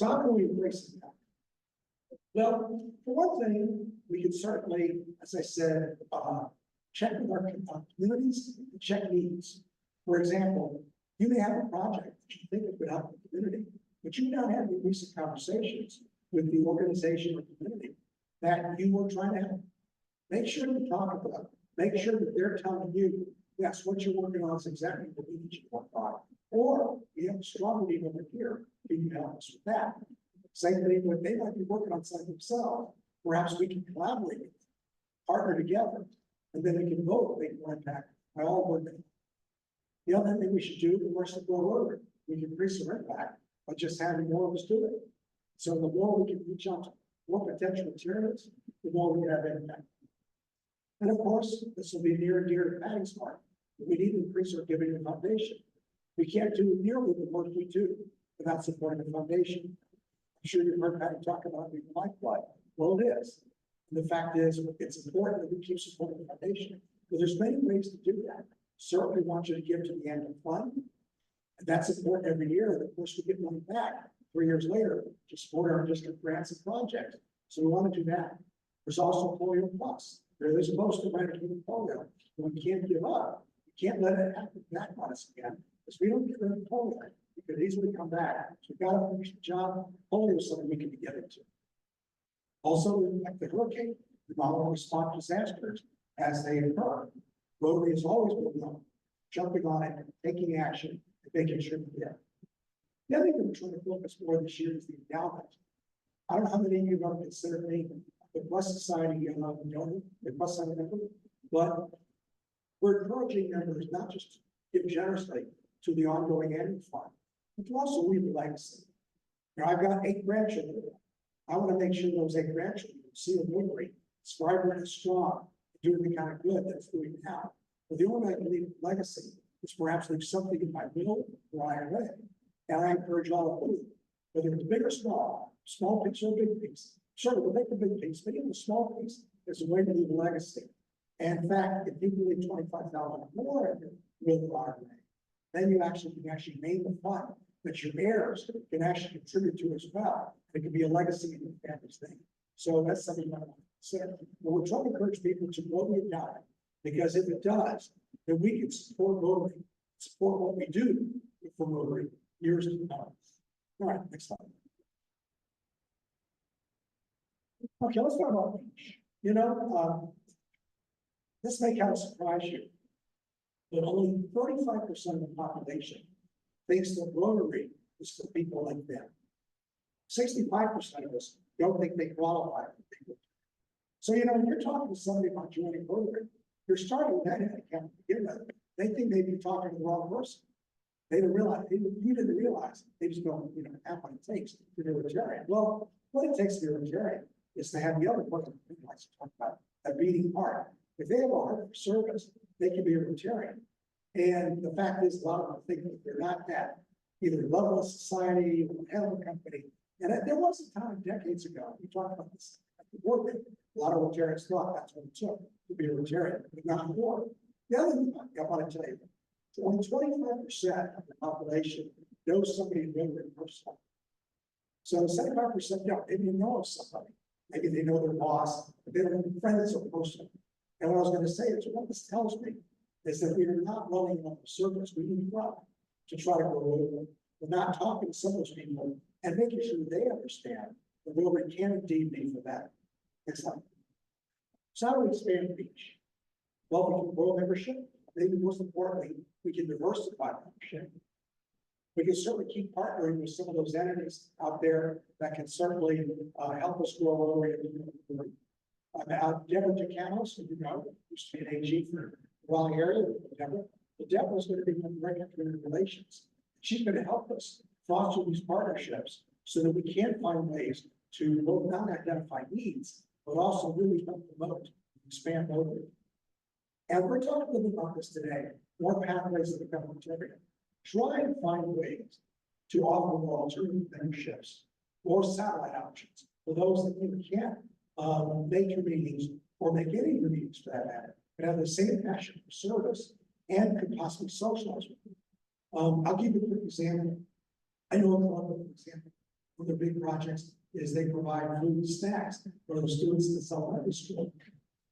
how can we embrace that? Well, for one thing, we could certainly, as I said, check with our communities and check needs. For example, you may have a project that you think would help the community, but you don't have any recent conversations with the organization or community that you were trying to help. Make sure you talk about them. Make sure that they're telling you, yes, what you're working on is exactly what we need you to work on. Or we have a strong need over here. Can you help us with that? Same thing when they might be working on something themselves. Perhaps we can collaborate, partner together, and then we can both make more impact by all working. The other thing we should do, of course, is grow Rotary. We can increase our impact by just having more of us do it. So the more we can reach out to more potential materials, the more we have impact. And of course, this will be near and dear to Patty's heart. We need to increase our giving and foundation. We can't do nearly the work we do without supporting the foundation. I'm sure you've heard Patty talk about the lifeblood. Well, it is. And the fact is, it's important that we keep supporting the foundation. But there's many ways to do that. Certainly want you to give to the annual fund. And that's important every year. And of course, we get money back 3 years later to support our district grants and projects. So we want to do that. There's also Polio Plus. There is a post to eradicate polio. And we can't give up. We can't let it happen back on us again. Because we don't get rid of polio. It could easily come back. So we've got to finish the job. Polio is something we can get into. Also, like the hurricane, we not only respond to disasters as they occur. Rotary has always been known, jumping on it, taking action, and making sure we're there. The other thing we're trying to focus more this year is the endowment. I don't know how many of you have ever considered me the Blass Society donor, the Blass Society member, but we're encouraging members not just to give generously to the ongoing annual fund, but to also leave a legacy. Now, I've got 8 grandchildren. I want to make sure those 8 grandchildren see a Rotary, it's vibrant and strong, doing the kind of good that's doing now. But the only way I can leave a legacy is perhaps leave something in my will or IRA. And I encourage all of you, whether it's big or small piece or big piece. Sure, we'll make the big piece, but even the small piece is a way to leave a legacy. And in fact, if you leave 25,000 more in your will or IRA, then you can name the fund that your heirs can actually contribute to as well. It can be a legacy in the family's name. So that's something I want to consider. But we're trying to encourage people to grow the endowment, because if it does, then we can support Rotary, support what we do for Rotary years to come. All right, next slide. Okay, let's talk about beach. You know, this may kind of surprise you, but only 35% of the population thinks that Rotary is for people like them. 65% of us don't think they qualify for people. So, you know, when you're talking to somebody about joining Rotary, you're starting with that account to begin with. They think they'd be talking to the wrong person. They didn't realize, you didn't realize, they just don't, have what it takes to be a Rotarian. Well, what it takes to be a Rotarian is to have the other part of the like to talk about, a beating heart. If they have a heart for service, they can be a Rotarian. And the fact is, a lot of them think that they're not that, either level of society or head of a company. And there was a time decades ago, we talked about this at the board meeting, a lot of Rotarians thought that's what it took to be a Rotarian, but not more. The other thing I want to tell you, only 25% of the population knows somebody in Rotary personally. So 75% don't, maybe know of somebody. Maybe they know their boss, but they don't have friends so personal. And what I was going to say is, what this tells me is that we are not running on the service we need to try to grow Rotary. We're not talking to some of those people and making sure they understand that Rotary can indeed be for that. Next slide. So how do we expand the beach? Well, we can grow membership. Maybe most importantly, we can diversify membership. We can certainly keep partnering with some of those entities out there that can certainly help us grow Rotary. Deborah DeCanos, used to be an AG for the Raleigh area. Deborah's going to be one director of community relations. She's going to help us foster these partnerships so that we can find ways to both not identify needs, but also really help promote, expand Rotary. And we're talking a little bit about this today, more pathways to become Rotarian. Try and find ways to offer more alternative memberships or satellite options for those that either can't make your meetings or make any of your meetings for that matter, but have the same passion for service and could possibly socialize with you. I'll give you a quick example. I know one example. One of their big projects is they provide food and snacks for the students in the elementary school.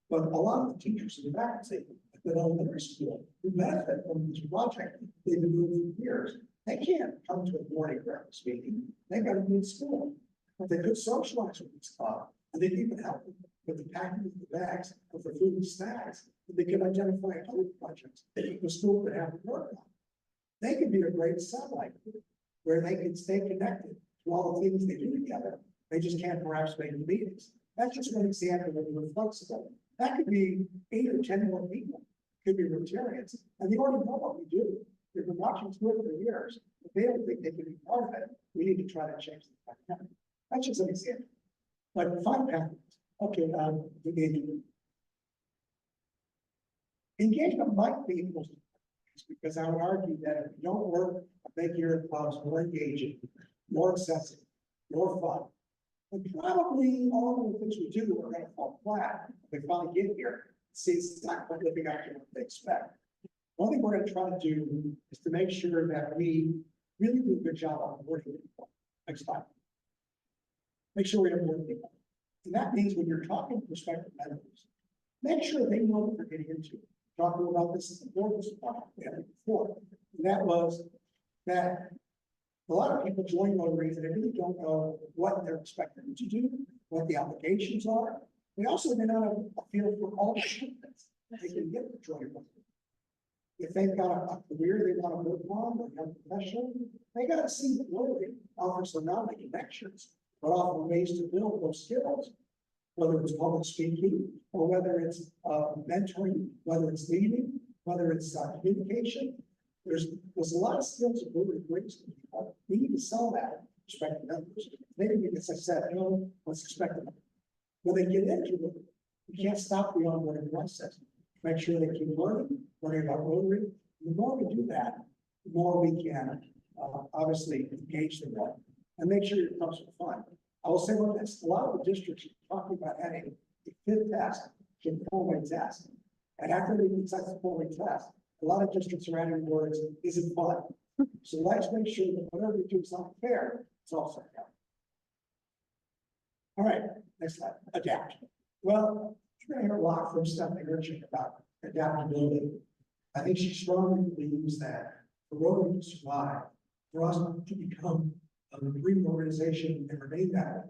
But a lot of the teachers and the faculty at the elementary school who benefit from this project, they've been doing for years. They can't come to a morning breakfast meeting. They've got to be in school. But they could socialize with this club, and they can even help them with the packing of the bags of the food and snacks. And they can identify other projects that the school could have to work on. They could be a great satellite where they can stay connected to all the things they do together. They just can't perhaps make the meetings. That's just one example of we're flexible. That could be 8 or 10 more people, could be Rotarians, and they already know what we do. They've been watching us for years. If they don't think they can be part of it, we need to try to change the dynamic. That's just an example. But 5 pathways. Okay, engagement. Engagement might be the most important because I would argue that if you don't work, make your clubs more engaging, more accessible, more fun. And probably all of the things we do are going to fall flat. If we finally get here, see it's not quite living up to what they expect. One thing we're going to try to do is to make sure that we really do a good job on working people. Next time. Make sure we have more people. And that means when you're talking to prospective members, make sure they know what they're getting into. Talking about this is the board we had before. And that was that a lot of people join Rotary and they really don't know what they're expected to do, what the obligations are. They also may not have a feel for all the benefits they can get to join Rotary. If they've got a career they want to work on, or have a profession, they got to see that Rotary offers them not only connections, but offer ways to build those skills, whether it's public speaking, or whether it's mentoring, whether it's leading, whether it's communication. There's a lot of skills that Rotary brings to people. We need to sell that respecting others. Maybe because I said, no, let's expect them. When they get into it, you can't stop the onboarding process. Make sure they keep learning about Rotary. The more we do that, the more we can, obviously engage them well and make sure it comes with fun. I will say one this, a lot of the districts are talking about adding a fifth test to the four-way test. And after they decide the four-way test, a lot of districts are adding words, isn't fun. So let's make sure that whatever we do is not fair, it's also fair. All right, next slide, adapt. Well, you're gonna hear a lot from Stephanie Richard about adaptability. I think she strongly believes that for Rotary to survive, for us to become a green organization and remain that way,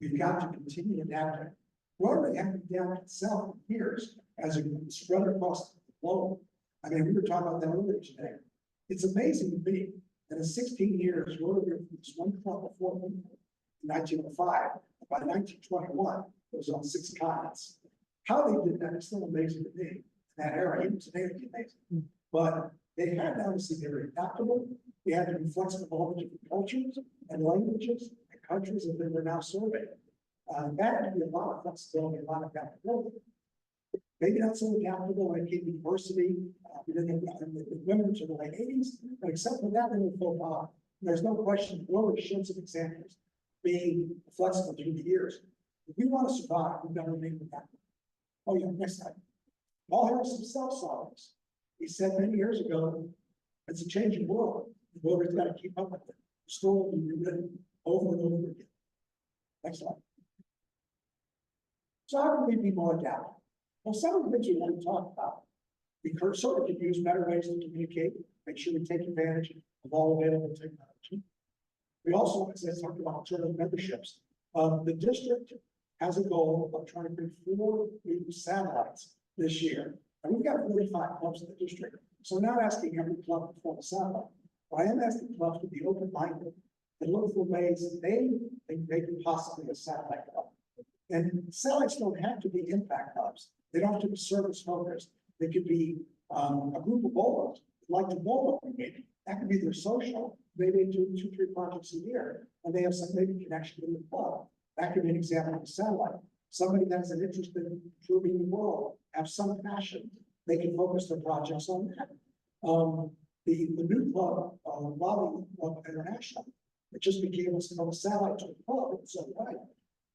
we've got to continue adapting. Rotary has to adapt itself for years as it spread across the globe. I mean, we were talking about that earlier today. It's amazing to me that in 16 years, Rotary was one club before in 1905. By 1921, it was on 6 continents. How they did that is still amazing to me. In that era, even today, it'd be amazing. But they had to obviously be very adaptable. They had to be flexible to all the different cultures and languages and countries that they were now serving. That had to be a lot of flexibility, a lot of adaptability. Maybe not so adaptable when it came to diversity. We didn't have the women to the late 80s, but except for that, they were full on. There's no question, Rotary showed some examples being flexible through the years. If we want to survive, we've got to remain adaptable. Oh yeah, next slide. Paul Harris himself saw this. He said many years ago, it's a changing world. The Rotary's got to keep up with it. The story will be rewritten over and over again. Next slide. So how can we be more adaptable? Well, some of the things we want to talk about. We certainly can use better ways to communicate, make sure we take advantage of all available technology. We also, as I talked about alternative memberships, the district has a goal of trying to bring 4 new satellites this year. And we've got 45 clubs in the district. So I'm not asking every club to form a satellite, but I am asking clubs to be open-minded and look for ways that they think they can possibly be a satellite club. And satellites don't have to be impact hubs. They don't have to be service focused. They could be a group of bowlers like the bowler maybe. That could be their social. Maybe they do 2-3 projects a year, and they have some maybe connection with the club. That could be an example of a satellite. Somebody that's an interest in improving the world, have some passion, they can focus their projects on that. The new club, Raleigh International, it just became a satellite to the club in some way.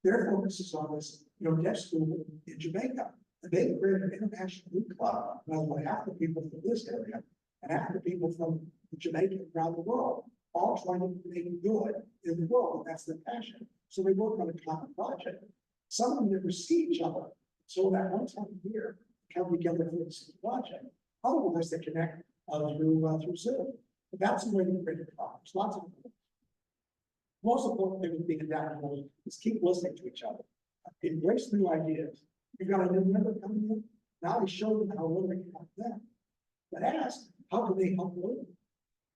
Their focus is on this, deaf school in Jamaica. And they created an international youth club, with half the people from this area and half the people from Jamaica around the world, all trying to make good in the world. And that's their passion. So they work on a common project. Some of them never see each other. So that one time a year, come together for this project. Otherwise, they connect through Zoom. But that's the way to create a project. Lots of them. Most important thing with being adaptable is keep listening to each other. Embrace new ideas. You've got a new member coming in. Now we show them how well they can help them. But ask, how can they help you?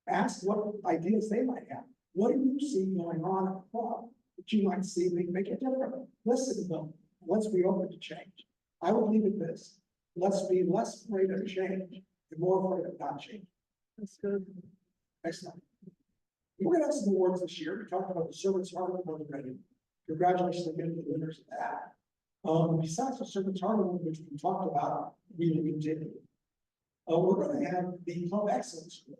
Ask what ideas they might have. What do you see going on at the club that you might see make it different? Listen to them. Let's be open to change. I would leave it this. Let's be less afraid of change and more afraid of not change. That's good. Next slide. We're going to have some awards this year. We talked about the Service Harmony already. Congratulations again to the winners of that. Besides the Service Harmony, which we talked about, we will continue. We're going to have the Club Excellence Award.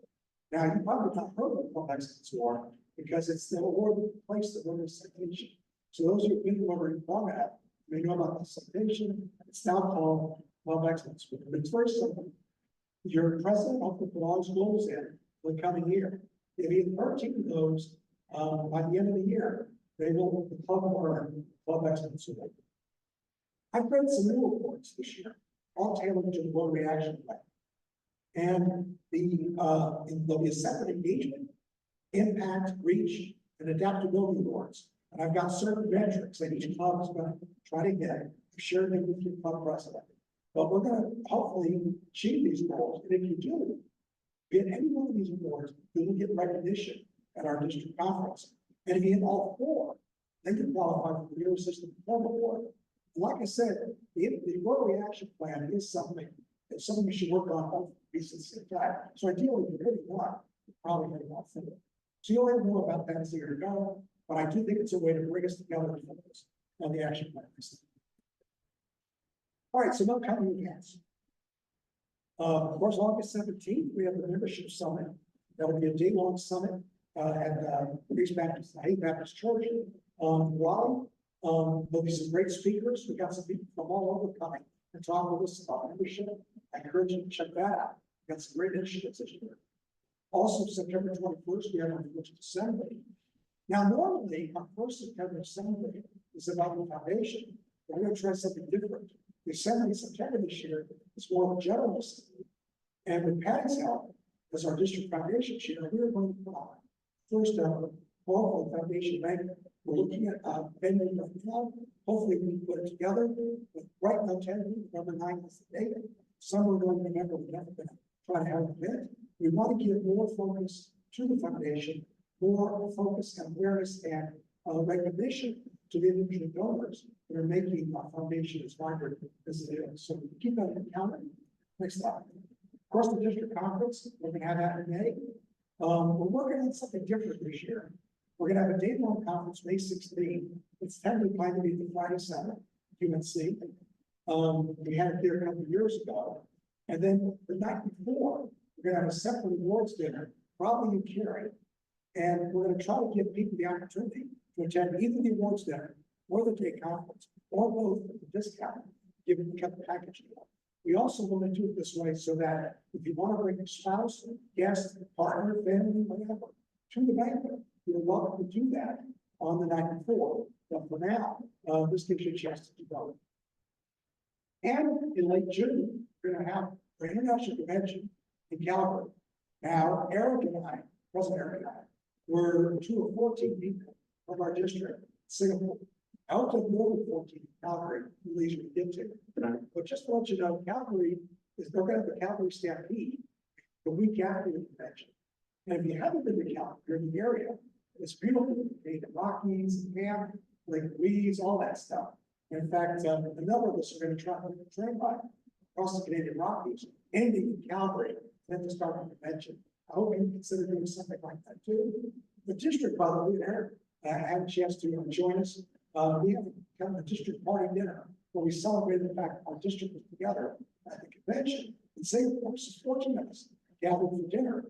Now, you probably not heard of the Club Excellence Award because it's the award that placed the winner's citation. So those who have been to long enough may know about the citation. It's now called Club Excellence Award. But it's very simple. Your president of the belongs goals in for the coming year. If you have 13 of those by the end of the year, they will the club earn Club Excellence Award. I've read some new awards this year, all tailored to the Rotary Action Plan. And there'll be a separate engagement, impact, reach, and adaptability awards. And I've got certain metrics that each club is going to try to get. I'm sure they will keep club president. But we're going to hopefully achieve these goals. And if you do, get any one of these awards, you will get recognition at our district conference. And if you get all 4, then you qualify for the Rotary System Performance Award. And like I said, the Rotary Action Plan is something that we should work on recently. So ideally, if you really want, you probably have enough for it. So you'll learn more about that as the year goes, but I do think it's a way to bring us together and focus on the action plan. All right, so now coming events. Of course, August 17th, we have the membership summit. That'll be a day-long summit at East Baptist, Haight Baptist Church, Raleigh. There'll be some great speakers. We got some people from all over coming and talk with us about membership. I encourage you to check that out. We got some great initiatives this year. Also, September 21st, we have our first assembly. Now, normally, our first September assembly is about the foundation. We're going to try something different. The assembly in September this year is more of a general assembly. And with Patty's help, as our district foundation chair, we are going to put on first ever local foundation bank. We're looking at venue right now. Hopefully, we can put it together with right now, November 9th is the date. Some are going to remember we're never going to try to have an event. We want to give more focus to the foundation, more focus and awareness and recognition to the individual donors that are making our foundation as vibrant as it is. So keep that in account. Next slide. Of course, the district conference, we're going to have that in May. We're working on something different this year. We're going to have a day-long conference, May 16th. It's tentatively planned to be the Friday Center, UNC. We had it there a couple of years ago. And then the night before, we're going to have a separate awards dinner, probably in Cary. And we're going to try to give people the opportunity to attend either the awards dinner or the day conference, or both at the discount, given the package deal. We also want to do it this way so that if you want to bring a spouse, guest, partner, family, whatever, to the banquet, you're welcome to do that on the night before. But for now, this gives you a chance to do both. And in late June, we're going to have an international convention in Calgary. Now, Eric and I, President Eric and I, were 2 of 14 people from our district, Singapore. Out of more than 14 Calgary, leisure to get to. But just to let you know, Calgary is, they're going to have the Calgary Stampede the week after the convention. And if you haven't been to Calgary, you're in the area, it's beautiful. The Rockies, Camp, Lake Louise, all that stuff. In fact, a number of us are going to travel with the train ride across the Canadian Rockies, ending in Calgary, then to start the convention. I hope you consider doing something like that too. The district, by the way, Eric, had a chance to join us. We have kind of a district party dinner where we celebrate the fact our district was together at the convention. And Singapore is fortunate us gathered for dinner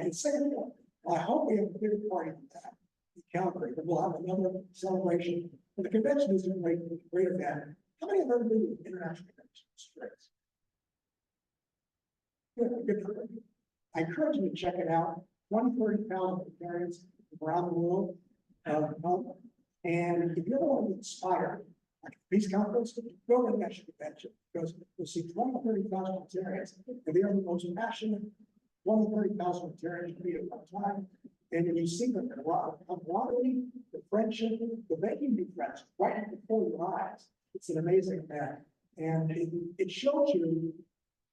in Singapore. I hope we have a bigger party than that in Calgary, but we'll have another celebration. But the convention is a great event. How many have ever been to international conventions? Good. I encourage you to check it out. 20,000-30,000 parents around the world. And if you ever want to be inspired, like a peace conference, go to the national convention because you'll see 20,000-30,000 Ontarians, and they are the most passionate 20,000-30,000 Ontarians meet at one time. And when you see the camaraderie, the friendship, the making new friends right before your eyes, it's an amazing event. And it shows you,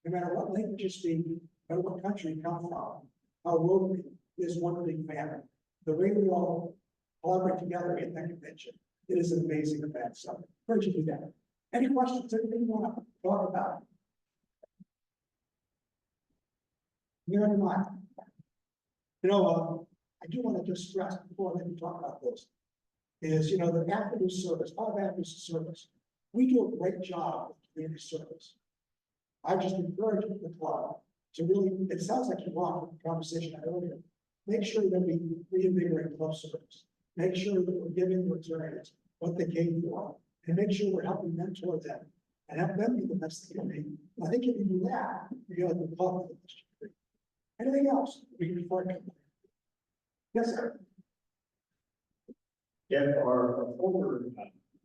no matter what language you speak, no matter what country you come from, how Rotary is one big family. The way we all collaborate together in that convention. It is an amazing event. So, I encourage you to do that. Any questions, anything you want to talk about? You're in mind. You know, I do want to just stress before I let you talk about this, is, you know, the afternoon service, part of afternoon service, we do a great job with community service. I just encourage the club to really, it sounds like you want the conversation I earlier, make sure that we reinvigorate club service. Make sure that we're giving the Rotarians what they came for, and make sure we're helping mentor them and help them be the best they can be. I think if you do that, you're going to club. Anything else? Before I come back? Yes, sir.
Yeah, our former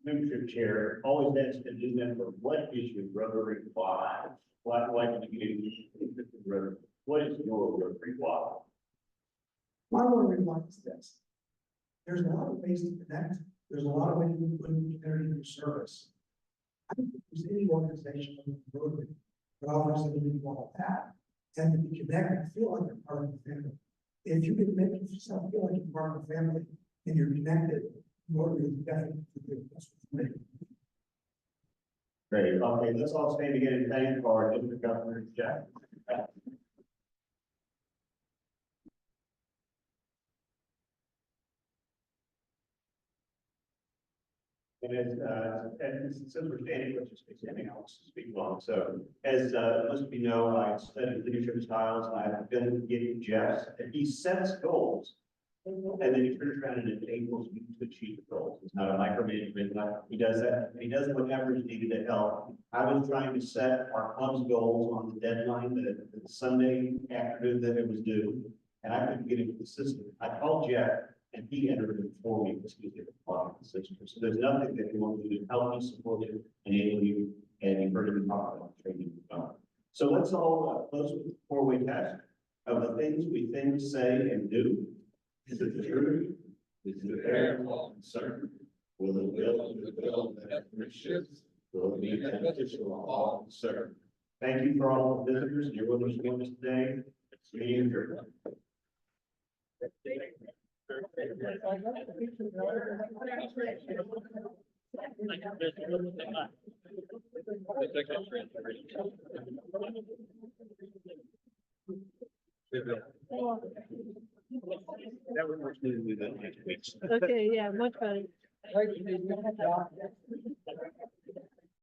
membership chair always asks the new member, what is your Rotary why? Why do you get Rotary? What is your Rotary why?
My Rotary why is this. There's a lot of ways to connect. There's a lot of ways to put in community service. I don't think there's any organization in Rotary that offers something all that. And to be connected, feel like you're part of the family. If you can make yourself feel like you're part of the family and you're connected, Rotary is definitely the best for me.
Great. Okay, let's all stand again and thank our district governor, Jack. And since we're standing, let's just examine Alex to speak long. So as most of you know, I studied leadership styles. I've been getting Jeff's, and he sets goals. And then he turns around and enables you to achieve the goals. It's not a micromanagement. He does that. He does whatever is needed to help. I was trying to set our club's goals on the deadline, the Sunday afternoon that it was due, and I couldn't get it consistent. I called Jeff, and he entered it for me, excuse me, the system. So there's nothing that we want to do to help you, support you, enable you, and you've heard me talk about training. So let's all close with the four-way test of the things we think, say, and do. Is it the truth? Is it fair, law, and certain? Will it build the build that shifts? Will it be beneficial to all concerned? Thank you for all the visitors and your willingness to join us today. It's me and your. That was much needed than next week.
Okay, yeah, much better.